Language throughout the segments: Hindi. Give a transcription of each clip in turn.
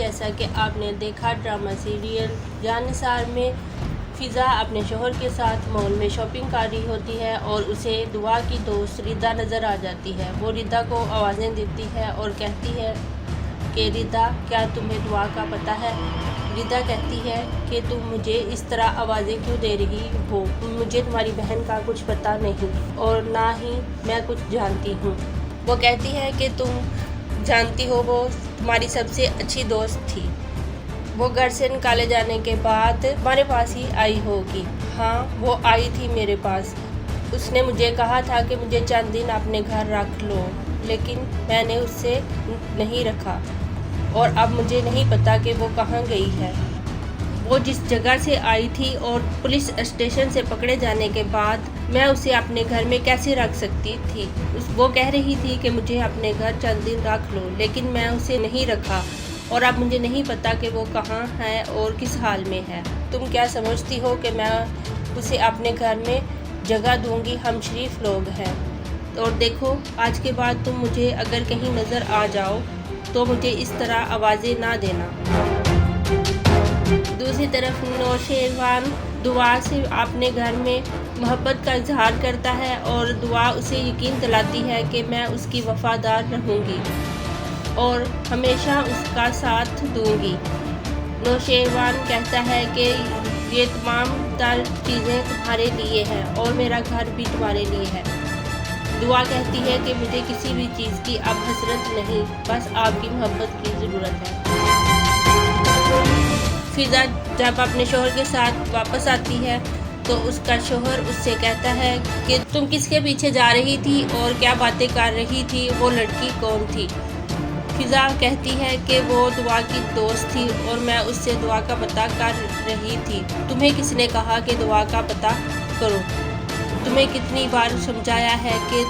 जैसा कि आपने देखा ड्रामा सीरियल जानिसार में फ़िज़ा अपने शोहर के साथ मॉल में शॉपिंग कर रही होती है और उसे दुआ की दोस्त रिदा नज़र आ जाती है। वो रिदा को आवाज़ें देती है और कहती है कि रिदा, क्या तुम्हें दुआ का पता है? रिदा कहती है कि तुम मुझे इस तरह आवाज़ें क्यों दे रही हो? मुझे तुम्हारी बहन का कुछ पता नहीं और ना ही मैं कुछ जानती हूँ। वो कहती है कि तुम जानती हो वो तुम्हारी सबसे अच्छी दोस्त थी। वो घर से निकाले जाने के बाद हमारे पास ही आई होगी। हाँ, वो आई थी मेरे पास। उसने मुझे कहा था कि मुझे चंद दिन अपने घर रख लो, लेकिन मैंने उससे नहीं रखा और अब मुझे नहीं पता कि वो कहाँ गई है। वो जिस जगह से आई थी और पुलिस स्टेशन से पकड़े जाने के बाद मैं उसे अपने घर में कैसे रख सकती थी। वो कह रही थी कि मुझे अपने घर चंद दिन रख लो, लेकिन मैं उसे नहीं रखा और अब मुझे नहीं पता कि वो कहाँ है और किस हाल में है। तुम क्या समझती हो कि मैं उसे अपने घर में जगह दूंगी? हम शरीफ लोग हैं। और देखो, आज के बाद तुम मुझे अगर कहीं नज़र आ जाओ तो मुझे इस तरह आवाज़ें ना देना। दूसरी तरफ नौशेरवान दुआ से अपने घर में मोहब्बत का इजहार करता है और दुआ उसे यकीन दिलाती है कि मैं उसकी वफ़ादार रहूँगी और हमेशा उसका साथ दूँगी। नौशेरवान कहता है कि ये तमाम तर चीज़ें तुम्हारे लिए हैं और मेरा घर भी तुम्हारे लिए है। दुआ कहती है कि मुझे किसी भी चीज़ की अब हसरत नहीं, बस आपकी मोहब्बत की ज़रूरत है। फ़िज़ा जब अपने शोहर के साथ वापस आती है तो उसका शोहर उससे कहता है कि तुम किसके पीछे जा रही थी और क्या बातें कर रही थी? वो लड़की कौन थी? फ़िज़ा कहती है कि वो दुआ की दोस्त थी और मैं उससे दुआ का पता कर रही थी। तुम्हें किसने कहा कि दुआ का पता करो? तुम्हें कितनी बार समझाया है कि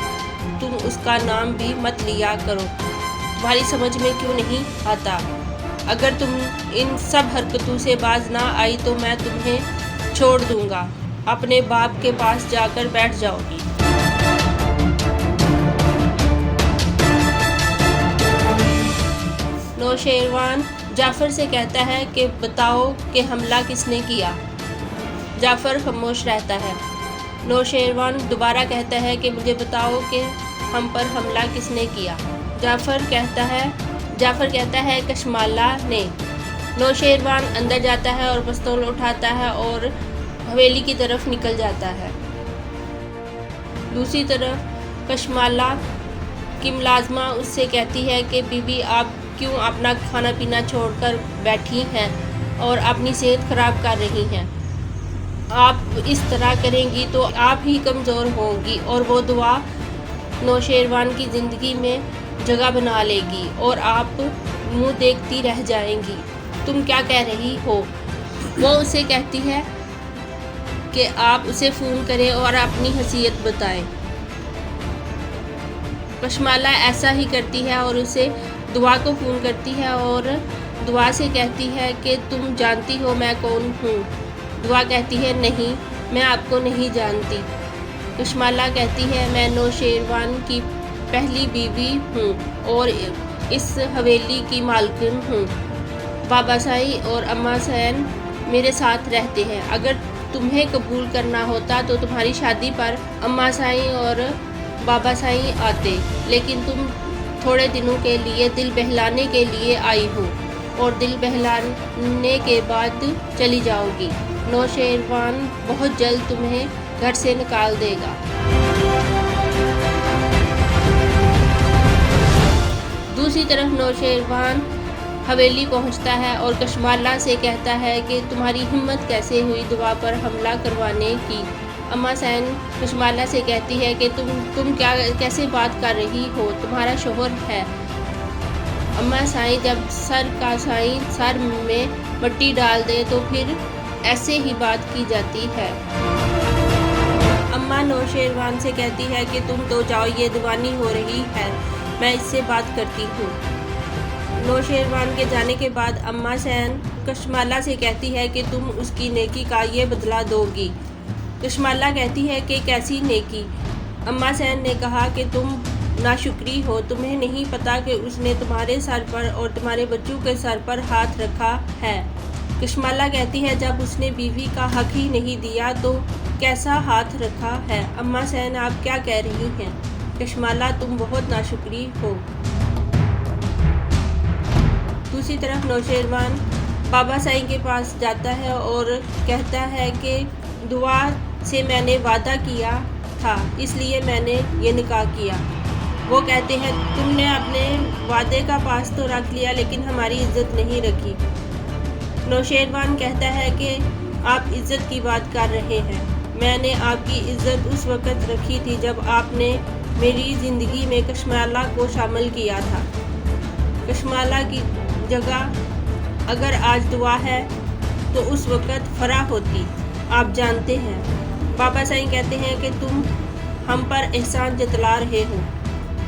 तुम उसका नाम भी मत लिया करो। तुम्हारी समझ में क्यों नहीं आता? अगर तुम इन सब हरकतों से बाज ना आई तो मैं तुम्हें छोड़ दूँगा। अपने बाप के पास जाकर बैठ जाओगी। नौशेरवान जाफ़र से कहता है कि बताओ कि हमला किसने किया? जाफ़र खामोश रहता है। नौशेरवान दोबारा कहता है कि मुझे बताओ कि हम पर हमला किसने किया? जाफ़र कहता है कशमाला ने। नौशेरवान अंदर जाता है और पिस्तौल उठाता है और हवेली की तरफ निकल जाता है। दूसरी तरफ कशमाला की मुलाजमा उससे कहती है कि बीबी, आप क्यों अपना खाना पीना छोड़कर बैठी हैं और अपनी सेहत ख़राब कर रही हैं? आप इस तरह करेंगी तो आप ही कमज़ोर होंगी और वो दुआ नौशेरवान की ज़िंदगी में जगह बना लेगी और आप मुंह देखती रह जाएंगी। तुम क्या कह रही हो? वो उसे कहती है कि आप उसे फ़ोन करें और अपनी हैसियत बताएं। कशमाला ऐसा ही करती है और उसे दुआ को फ़ोन करती है और दुआ से कहती है कि तुम जानती हो मैं कौन हूँ? दुआ कहती है नहीं, मैं आपको नहीं जानती। कशमाला कहती है मैं नौशेरवान की पहली बीवी हूँ और इस हवेली की मालकिन हूँ। बाबा साई और अम्मा सैन मेरे साथ रहते हैं। अगर तुम्हें कबूल करना होता तो तुम्हारी शादी पर अम्मा साई और बाबा साई आते, लेकिन तुम थोड़े दिनों के लिए दिल बहलाने के लिए आई हो और दिल बहलाने के बाद चली जाओगी। नौशेरवान बहुत जल्द तुम्हें घर से निकाल देगा। दूसरी तरफ नौशेरवान हवेली पहुंचता है और कशमाला से कहता है कि तुम्हारी हिम्मत कैसे हुई दुआ पर हमला करवाने की? अम्मा सैन कशमाला से कहती है कि तुम कैसे बात कर रही हो? तुम्हारा शोहर है। अम्मा साई जब सर में मट्टी डाल दे तो फिर ऐसे ही बात की जाती है। अम्मा नौशेरवान से कहती है कि तुम तो जाओ, ये दीवानी हो रही है, मैं इससे बात करती हूँ। नौशेरवान के जाने के बाद अम्मा सैन कशमाला से कहती है कि तुम उसकी नेकी का ये बदला दोगी। कशमाला कहती है कि कैसी नेकी? अम्मा सैन ने कहा कि तुम नाशुक्री हो। तुम्हें नहीं पता कि उसने तुम्हारे सर पर और तुम्हारे बच्चों के सर पर हाथ रखा है। कशमाला कहती है, जब उसने बीवी का हक ही नहीं दिया तो कैसा हाथ रखा है। अम्मा सैन आप क्या कह रही हैं? कशमाला तुम बहुत नाशुक्री हो। दूसरी तरफ नौशेरवान बाबा साईं के पास जाता है और कहता है कि दुआ से मैंने वादा किया था, इसलिए मैंने ये निकाह किया। वो कहते हैं तुमने अपने वादे का पास तो रख लिया लेकिन हमारी इज्जत नहीं रखी। नौशेरवान कहता है कि आप इज्जत की बात कर रहे हैं। मैंने आपकी इज्जत उस वक़्त रखी थी जब आपने मेरी ज़िंदगी में कशमाला को शामिल किया था। कशमाला की जगह अगर आज दुआ है तो उस वक़्त फरा होती, आप जानते हैं। बाबा साईं कहते हैं कि तुम हम पर एहसान जतला रहे हो।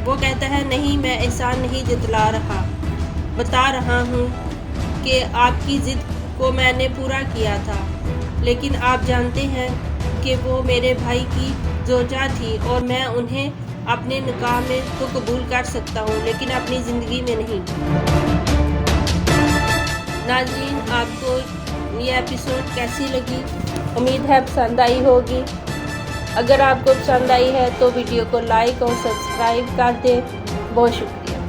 वो कहता है नहीं, मैं एहसान नहीं जतला रहा, बता रहा हूँ कि आपकी ज़िद को मैंने पूरा किया था, लेकिन आप जानते हैं कि वो मेरे भाई की ज़ौजा थी और मैं उन्हें अपने निकाह में तो कबूल कर सकता हूँ लेकिन अपनी ज़िंदगी में नहीं। नाज़रीन, आपको ये एपिसोड कैसी लगी? उम्मीद है पसंद आई होगी। अगर आपको पसंद आई है तो वीडियो को लाइक और सब्सक्राइब कर दें। बहुत शुक्रिया।